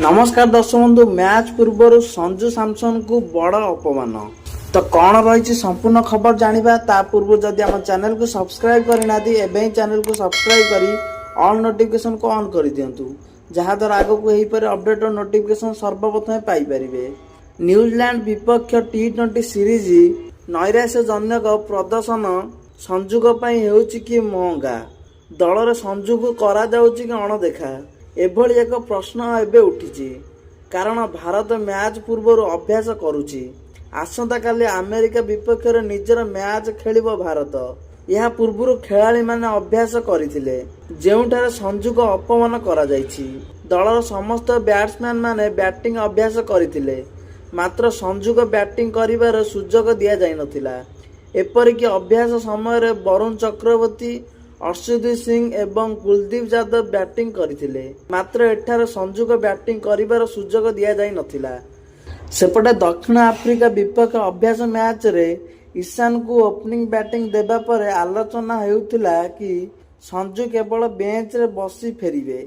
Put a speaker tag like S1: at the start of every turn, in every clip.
S1: नमस्कार दर्शक बंधु मैच पूर्व संजू सैमसन को बड़ अपमान तो कौन रही संपूर्ण खबर जानिबा ता पूर्व जदि आम चैनल को सब्सक्राइब करना एवं चैनल को सब्सक्राइब करी ऑल नोटिफिकेशन को ऑन कर दिंतु जहाद्वारा आग को यहीपर अपडेट और नोटिफिकेशन सर्वप्रथम पाइपर। न्यूजीलैंड विपक्ष टी20 सीरीज नैराश्यजनक प्रदर्शन संजू कि महंगा दलर संजू को करा कि अणदेखा एभली एक प्रश्न एबे उठी कारण भारत मैच पूर्व अभ्यास करुछि। आसंता काली अमेरिका विपक्ष निजर मैच खेलिबो भारत। यह पूर्व खेलाड़ी माने अभ्यास करथिले जेउठारे संजू को अपमान करा जायछि। दलर समस्त बैट्समैन माने बैटिंग अभ्यास करथिले मात्र संजू को बैटिंग करिवार सुजोग दिया जाय नथिला। एपरिक अभ्यास समय वरुण चक्रवर्ती अर्शदीप सिंह एवं कुलदीप यादव बैटिंग करथिले मात्र एठार संजू को बैटिंग करिवार सुजोग दिया जाय नथिला। सेपटे दक्षिण आफ्रिका विपक्ष अभ्यास मैच रे ईशान को ओपनिंग बैटिंग देबा पर आलोचना हेउथिला कि संजू केवल बेंच रे बसी फेरिबे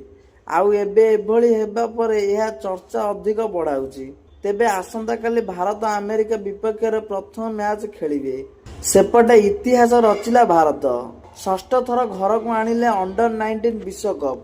S1: आउ एबे एभली हेबा पर यह चर्चा अधिक बढ़ाउछि। तेबे आसंता काली भारत अमेरिका विपक्ष रे प्रथम मैच खेलिबे। सेपटे इतिहास रचिला भारत षष्ठ थर घर को आनिले अंडर 19 विश्वकप।